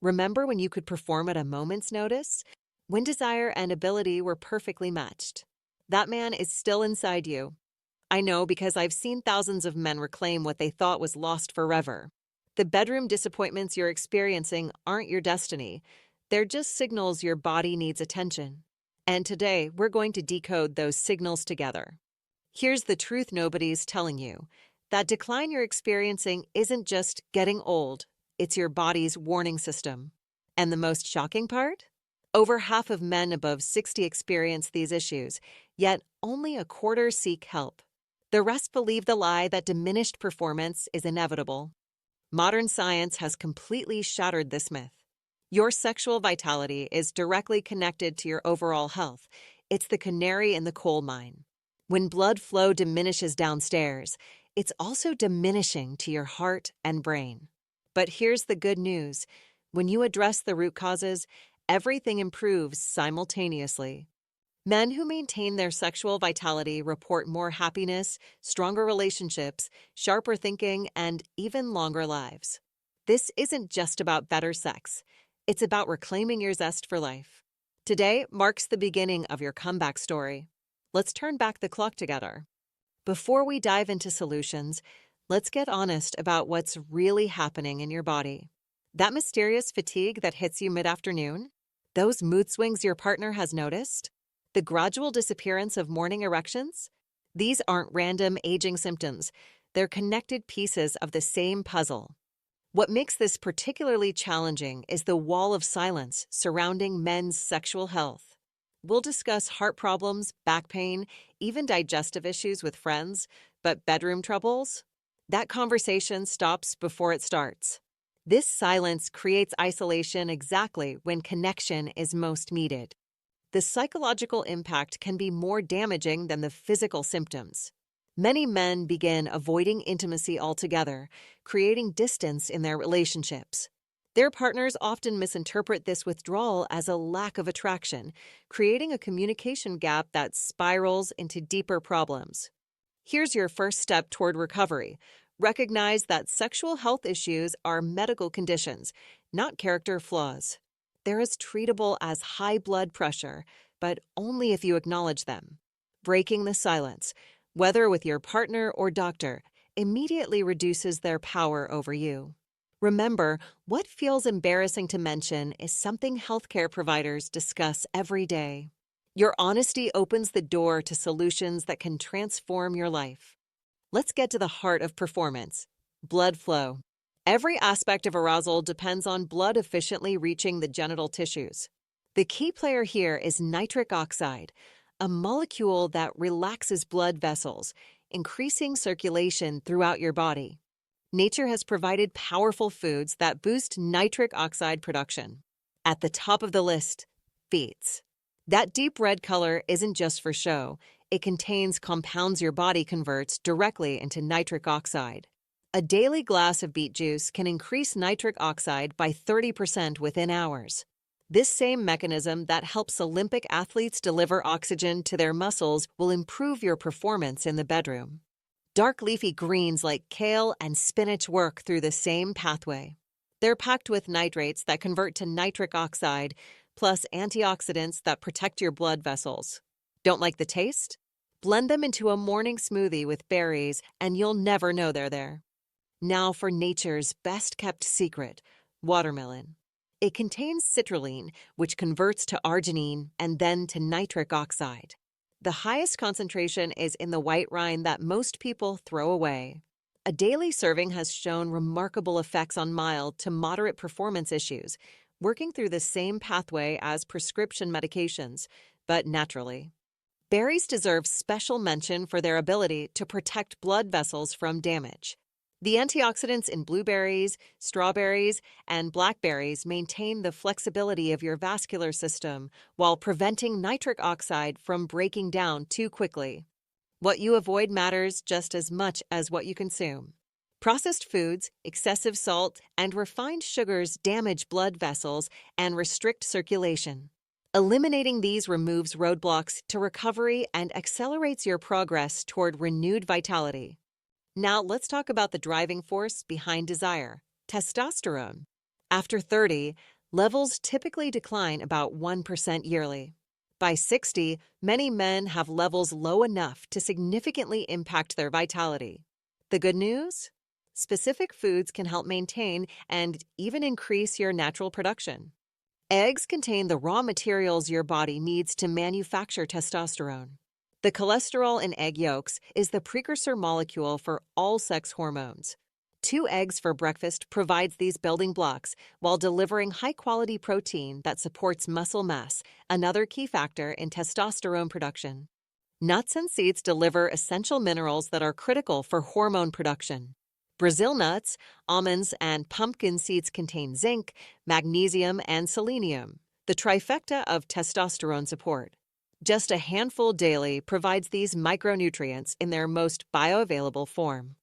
Remember when you could perform at a moment's notice? When desire and ability were perfectly matched. That man is still inside you. I know because I've seen thousands of men reclaim what they thought was lost forever. The bedroom disappointments you're experiencing aren't your destiny. They're just signals your body needs attention. And today, we're going to decode those signals together. Here's the truth nobody's telling you. That decline you're experiencing isn't just getting old, it's your body's warning system. And the most shocking part? Over half of men above 60 experience these issues, yet only a quarter seek help. The rest believe the lie that diminished performance is inevitable. Modern science has completely shattered this myth. Your sexual vitality is directly connected to your overall health. It's the canary in the coal mine. When blood flow diminishes downstairs, it's also diminishing to your heart and brain. But here's the good news. When you address the root causes, everything improves simultaneously. Men who maintain their sexual vitality report more happiness, stronger relationships, sharper thinking, and even longer lives. This isn't just about better sex. It's about reclaiming your zest for life. Today marks the beginning of your comeback story. Let's turn back the clock together. Before we dive into solutions, let's get honest about what's really happening in your body. That mysterious fatigue that hits you mid-afternoon? Those mood swings your partner has noticed? The gradual disappearance of morning erections? These aren't random aging symptoms. They're connected pieces of the same puzzle. What makes this particularly challenging is the wall of silence surrounding men's sexual health. We'll discuss heart problems, back pain, even digestive issues with friends, but bedroom troubles? That conversation stops before it starts. This silence creates isolation exactly when connection is most needed. The psychological impact can be more damaging than the physical symptoms. Many men begin avoiding intimacy altogether, creating distance in their relationships. Their partners often misinterpret this withdrawal as a lack of attraction, creating a communication gap that spirals into deeper problems. Here's your first step toward recovery. Recognize that sexual health issues are medical conditions, not character flaws. They're as treatable as high blood pressure, but only if you acknowledge them. Breaking the silence, whether with your partner or doctor, immediately reduces their power over you. Remember, what feels embarrassing to mention is something healthcare providers discuss every day. Your honesty opens the door to solutions that can transform your life. Let's get to the heart of performance: blood flow. Every aspect of arousal depends on blood efficiently reaching the genital tissues. The key player here is nitric oxide, a molecule that relaxes blood vessels, increasing circulation throughout your body. Nature has provided powerful foods that boost nitric oxide production. At the top of the list, beets. That deep red color isn't just for show. It contains compounds your body converts directly into nitric oxide. A daily glass of beet juice can increase nitric oxide by 30% within hours. This same mechanism that helps Olympic athletes deliver oxygen to their muscles will improve your performance in the bedroom. Dark leafy greens like kale and spinach work through the same pathway. They're packed with nitrates that convert to nitric oxide, plus antioxidants that protect your blood vessels. Don't like the taste? Blend them into a morning smoothie with berries, and you'll never know they're there. Now for nature's best-kept secret, watermelon. It contains citrulline, which converts to arginine and then to nitric oxide. The highest concentration is in the white rind that most people throw away. A daily serving has shown remarkable effects on mild to moderate performance issues, working through the same pathway as prescription medications, but naturally. Berries deserve special mention for their ability to protect blood vessels from damage. The antioxidants in blueberries, strawberries, and blackberries maintain the flexibility of your vascular system while preventing nitric oxide from breaking down too quickly. What you avoid matters just as much as what you consume. Processed foods, excessive salt, and refined sugars damage blood vessels and restrict circulation. Eliminating these removes roadblocks to recovery and accelerates your progress toward renewed vitality. Now let's talk about the driving force behind desire: testosterone. After 30, levels typically decline about 1% yearly. By 60, many men have levels low enough to significantly impact their vitality. The good news? Specific foods can help maintain and even increase your natural production. Eggs contain the raw materials your body needs to manufacture testosterone. The cholesterol in egg yolks is the precursor molecule for all sex hormones. 2 eggs for breakfast provides these building blocks while delivering high-quality protein that supports muscle mass, another key factor in testosterone production. Nuts and seeds deliver essential minerals that are critical for hormone production. Brazil nuts, almonds, and pumpkin seeds contain zinc, magnesium, and selenium, the trifecta of testosterone support. Just a handful daily provides these micronutrients in their most bioavailable form.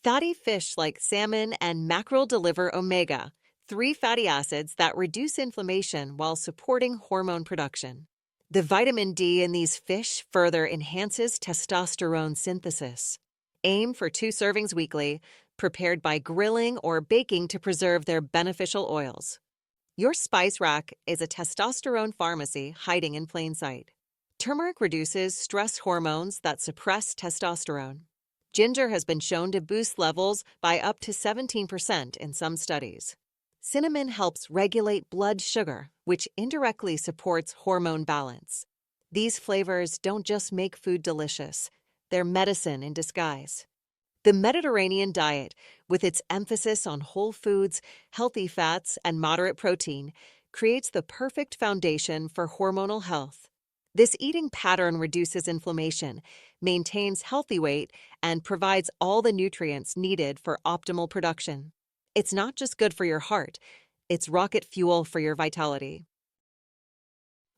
Fatty fish like salmon and mackerel deliver omega-3 fatty acids that reduce inflammation while supporting hormone production. The vitamin D in these fish further enhances testosterone synthesis. Aim for 2 servings weekly, prepared by grilling or baking to preserve their beneficial oils. Your spice rack is a testosterone pharmacy hiding in plain sight. Turmeric reduces stress hormones that suppress testosterone. Ginger has been shown to boost levels by up to 17% in some studies. Cinnamon helps regulate blood sugar, which indirectly supports hormone balance. These flavors don't just make food delicious, they're medicine in disguise. The Mediterranean diet, with its emphasis on whole foods, healthy fats, and moderate protein, creates the perfect foundation for hormonal health. This eating pattern reduces inflammation, maintains healthy weight, and provides all the nutrients needed for optimal production. It's not just good for your heart, it's rocket fuel for your vitality.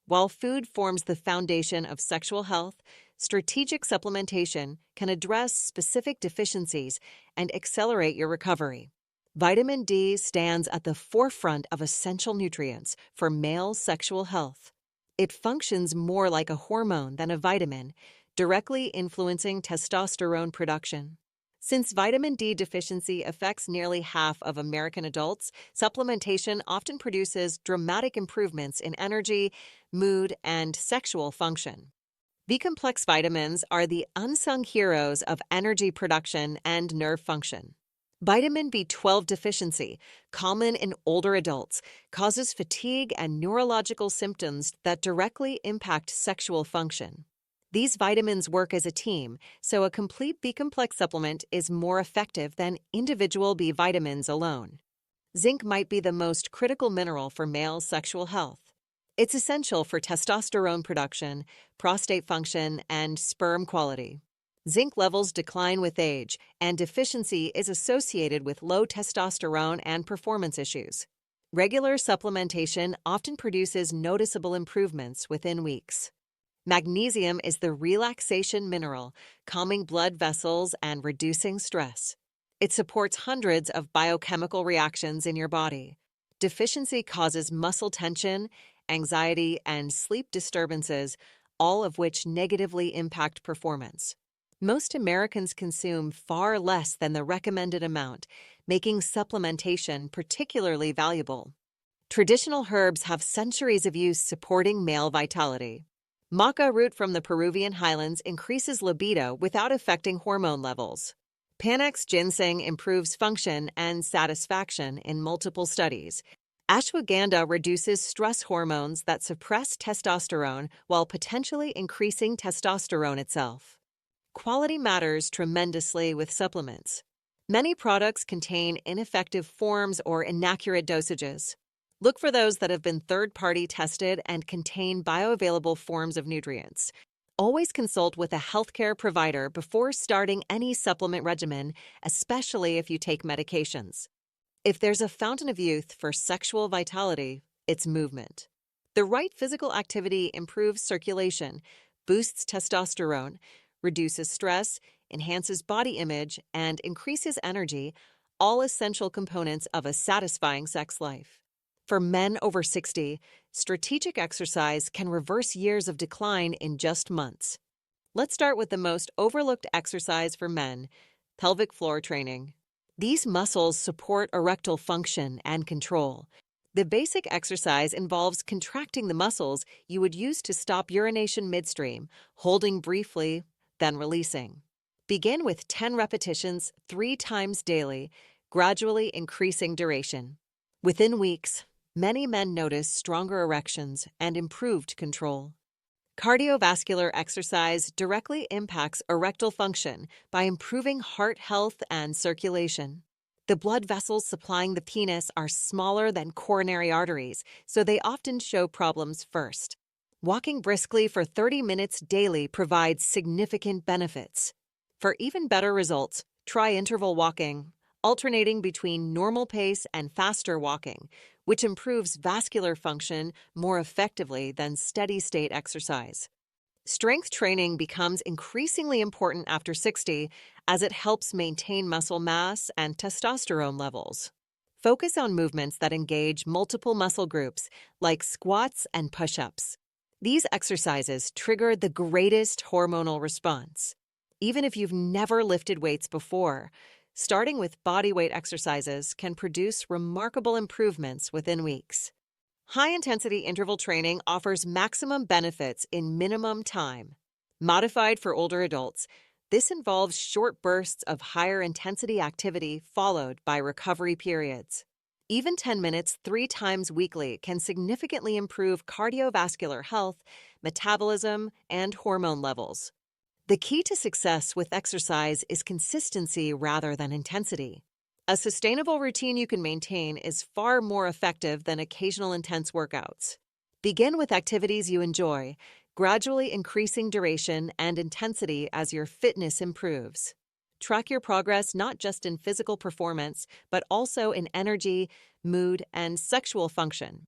While food forms the foundation of sexual health, strategic supplementation can address specific deficiencies and accelerate your recovery. Vitamin D stands at the forefront of essential nutrients for male sexual health. It functions more like a hormone than a vitamin, directly influencing testosterone production. Since vitamin D deficiency affects nearly half of American adults, supplementation often produces dramatic improvements in energy, mood, and sexual function. B-complex vitamins are the unsung heroes of energy production and nerve function. Vitamin B12 deficiency, common in older adults, causes fatigue and neurological symptoms that directly impact sexual function. These vitamins work as a team, so a complete B-complex supplement is more effective than individual B vitamins alone. Zinc might be the most critical mineral for male sexual health. It's essential for testosterone production, prostate function, and sperm quality. Zinc levels decline with age, and deficiency is associated with low testosterone and performance issues. Regular supplementation often produces noticeable improvements within weeks. Magnesium is the relaxation mineral, calming blood vessels and reducing stress. It supports hundreds of biochemical reactions in your body. Deficiency causes muscle tension, anxiety, and sleep disturbances, all of which negatively impact performance. Most Americans consume far less than the recommended amount, making supplementation particularly valuable. Traditional herbs have centuries of use supporting male vitality. Maca root from the Peruvian highlands increases libido without affecting hormone levels. Panax ginseng improves function and satisfaction in multiple studies. Ashwagandha reduces stress hormones that suppress testosterone while potentially increasing testosterone itself. Quality matters tremendously with supplements. Many products contain ineffective forms or inaccurate dosages. Look for those that have been third-party tested and contain bioavailable forms of nutrients. Always consult with a healthcare provider before starting any supplement regimen, especially if you take medications. If there's a fountain of youth for sexual vitality, it's movement. The right physical activity improves circulation, boosts testosterone, reduces stress, enhances body image, and increases energy, all essential components of a satisfying sex life. For men over 60, strategic exercise can reverse years of decline in just months. Let's start with the most overlooked exercise for men, pelvic floor training. These muscles support erectile function and control. The basic exercise involves contracting the muscles you would use to stop urination midstream, holding briefly, then releasing. Begin with 10 repetitions 3 times daily, gradually increasing duration. Within weeks, many men notice stronger erections and improved control. Cardiovascular exercise directly impacts erectile function by improving heart health and circulation. The blood vessels supplying the penis are smaller than coronary arteries, so they often show problems first. Walking briskly for 30 minutes daily provides significant benefits. For even better results, try interval walking, alternating between normal pace and faster walking, which improves vascular function more effectively than steady-state exercise. Strength training becomes increasingly important after 60 as it helps maintain muscle mass and testosterone levels. Focus on movements that engage multiple muscle groups, like squats and push-ups. These exercises trigger the greatest hormonal response. Even if you've never lifted weights before, starting with bodyweight exercises can produce remarkable improvements within weeks. High-intensity interval training offers maximum benefits in minimum time. Modified for older adults, this involves short bursts of higher-intensity activity followed by recovery periods. Even 10 minutes 3 times weekly can significantly improve cardiovascular health, metabolism, and hormone levels. The key to success with exercise is consistency rather than intensity. A sustainable routine you can maintain is far more effective than occasional intense workouts. Begin with activities you enjoy, gradually increasing duration and intensity as your fitness improves. Track your progress not just in physical performance, but also in energy, mood, and sexual function.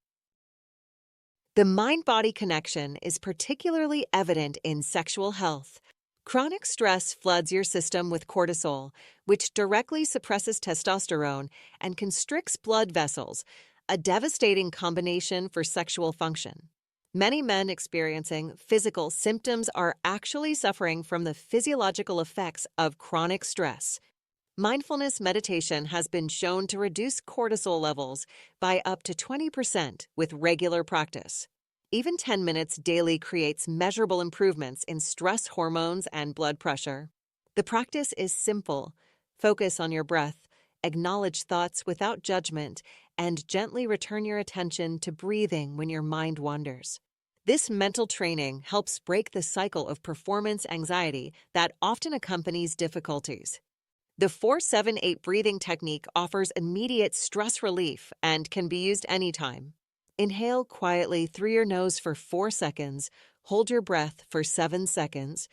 The mind-body connection is particularly evident in sexual health. Chronic stress floods your system with cortisol, which directly suppresses testosterone and constricts blood vessels, a devastating combination for sexual function. Many men experiencing physical symptoms are actually suffering from the physiological effects of chronic stress. Mindfulness meditation has been shown to reduce cortisol levels by up to 20% with regular practice. Even 10 minutes daily creates measurable improvements in stress hormones and blood pressure. The practice is simple. Focus on your breath, acknowledge thoughts without judgment, and gently return your attention to breathing when your mind wanders. This mental training helps break the cycle of performance anxiety that often accompanies difficulties. The 4-7-8 breathing technique offers immediate stress relief and can be used anytime. Inhale quietly through your nose for 4 seconds, hold your breath for 7 seconds,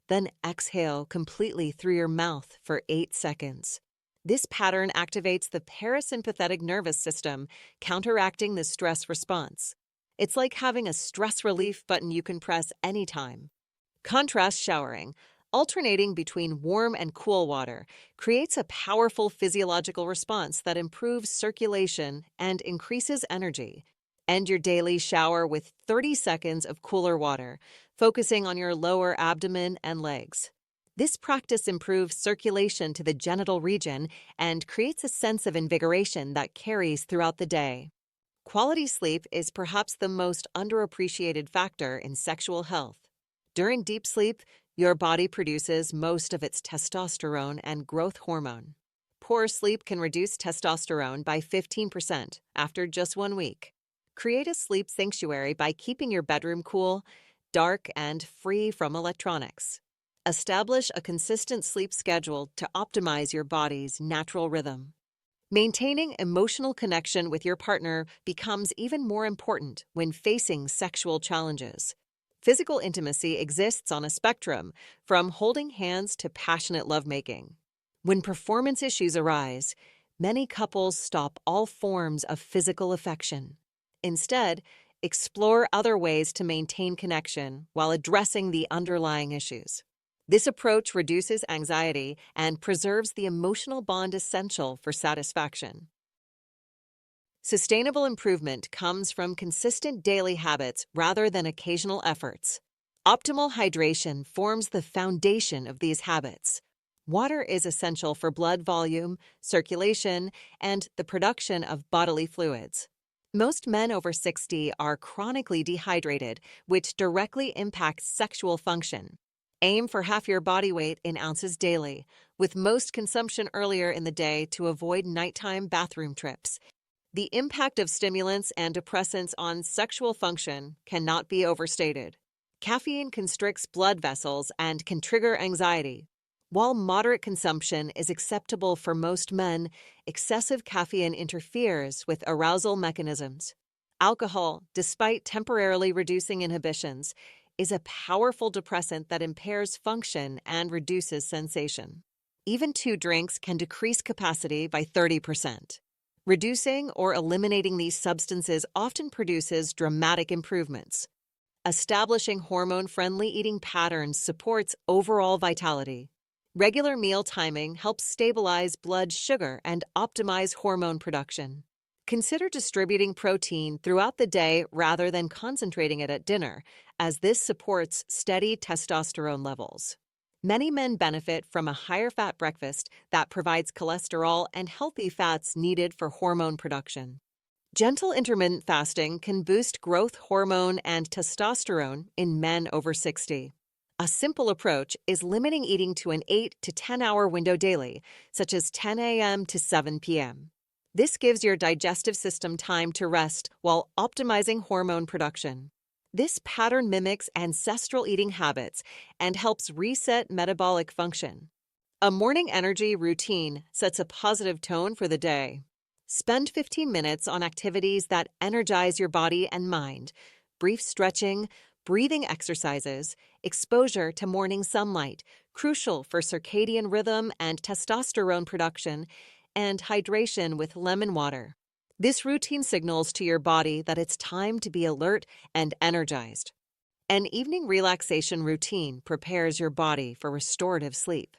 then exhale completely through your mouth for 8 seconds. This pattern activates the parasympathetic nervous system, counteracting the stress response. It's like having a stress relief button you can press anytime. Contrast showering, alternating between warm and cool water, creates a powerful physiological response that improves circulation and increases energy. End your daily shower with 30 seconds of cooler water, focusing on your lower abdomen and legs. This practice improves circulation to the genital region and creates a sense of invigoration that carries throughout the day. Quality sleep is perhaps the most underappreciated factor in sexual health. During deep sleep, your body produces most of its testosterone and growth hormone. Poor sleep can reduce testosterone by 15% after just 1 week. Create a sleep sanctuary by keeping your bedroom cool, dark, and free from electronics. Establish a consistent sleep schedule to optimize your body's natural rhythm. Maintaining emotional connection with your partner becomes even more important when facing sexual challenges. Physical intimacy exists on a spectrum, from holding hands to passionate lovemaking. When performance issues arise, many couples stop all forms of physical affection. Instead, explore other ways to maintain connection while addressing the underlying issues. This approach reduces anxiety and preserves the emotional bond essential for satisfaction. Sustainable improvement comes from consistent daily habits rather than occasional efforts. Optimal hydration forms the foundation of these habits. Water is essential for blood volume, circulation, and the production of bodily fluids. Most men over 60 are chronically dehydrated, which directly impacts sexual function. Aim for half your body weight in ounces daily, with most consumption earlier in the day to avoid nighttime bathroom trips. The impact of stimulants and depressants on sexual function cannot be overstated. Caffeine constricts blood vessels and can trigger anxiety. While moderate consumption is acceptable for most men, excessive caffeine interferes with arousal mechanisms. Alcohol, despite temporarily reducing inhibitions, is a powerful depressant that impairs function and reduces sensation. Even 2 drinks can decrease capacity by 30%. Reducing or eliminating these substances often produces dramatic improvements. Establishing hormone-friendly eating patterns supports overall vitality. Regular meal timing helps stabilize blood sugar and optimize hormone production. Consider distributing protein throughout the day rather than concentrating it at dinner, as this supports steady testosterone levels. Many men benefit from a higher fat breakfast that provides cholesterol and healthy fats needed for hormone production. Gentle intermittent fasting can boost growth hormone and testosterone in men over 60. A simple approach is limiting eating to an 8 to 10 hour window daily, such as 10 a.m. to 7 p.m. This gives your digestive system time to rest while optimizing hormone production. This pattern mimics ancestral eating habits and helps reset metabolic function. A morning energy routine sets a positive tone for the day. Spend 15 minutes on activities that energize your body and mind. Brief stretching, breathing exercises, exposure to morning sunlight, crucial for circadian rhythm and testosterone production, and hydration with lemon water. This routine signals to your body that it's time to be alert and energized. An evening relaxation routine prepares your body for restorative sleep.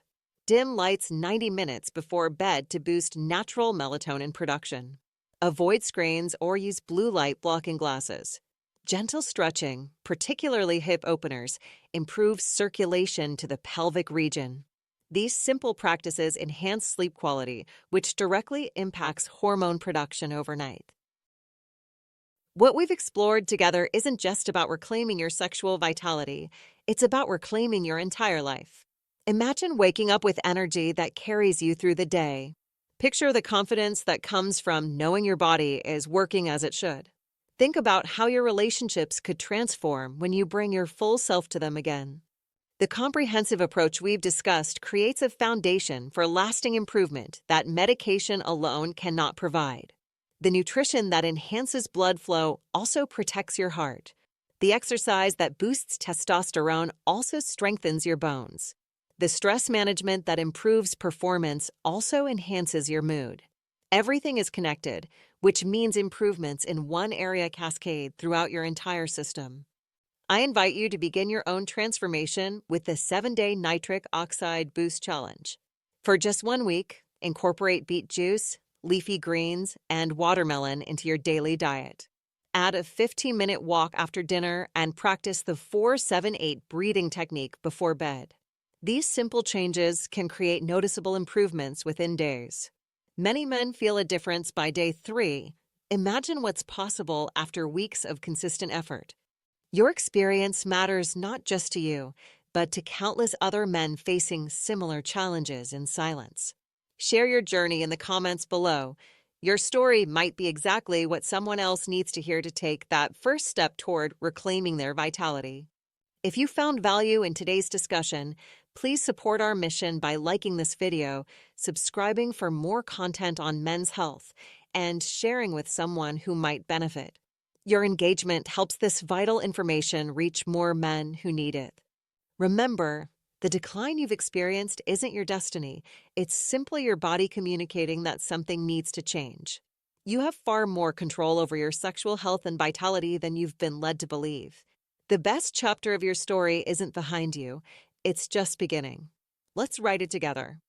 Dim lights 90 minutes before bed to boost natural melatonin production. Avoid screens or use blue light blocking glasses. Gentle stretching, particularly hip openers, improves circulation to the pelvic region. These simple practices enhance sleep quality, which directly impacts hormone production overnight. What we've explored together isn't just about reclaiming your sexual vitality, it's about reclaiming your entire life. Imagine waking up with energy that carries you through the day. Picture the confidence that comes from knowing your body is working as it should. Think about how your relationships could transform when you bring your full self to them again. The comprehensive approach we've discussed creates a foundation for lasting improvement that medication alone cannot provide. The nutrition that enhances blood flow also protects your heart. The exercise that boosts testosterone also strengthens your bones. The stress management that improves performance also enhances your mood. Everything is connected, which means improvements in one area cascade throughout your entire system. I invite you to begin your own transformation with the 7-Day Nitric Oxide Boost Challenge. For just 1 week, incorporate beet juice, leafy greens, and watermelon into your daily diet. Add a 15-minute walk after dinner and practice the 4-7-8 breathing technique before bed. These simple changes can create noticeable improvements within days. Many men feel a difference by day 3. Imagine what's possible after weeks of consistent effort. Your experience matters not just to you, but to countless other men facing similar challenges in silence. Share your journey in the comments below. Your story might be exactly what someone else needs to hear to take that first step toward reclaiming their vitality. If you found value in today's discussion, please support our mission by liking this video, subscribing for more content on men's health, and sharing with someone who might benefit. Your engagement helps this vital information reach more men who need it. Remember, the decline you've experienced isn't your destiny. It's simply your body communicating that something needs to change. You have far more control over your sexual health and vitality than you've been led to believe. The best chapter of your story isn't behind you. It's just beginning. Let's write it together.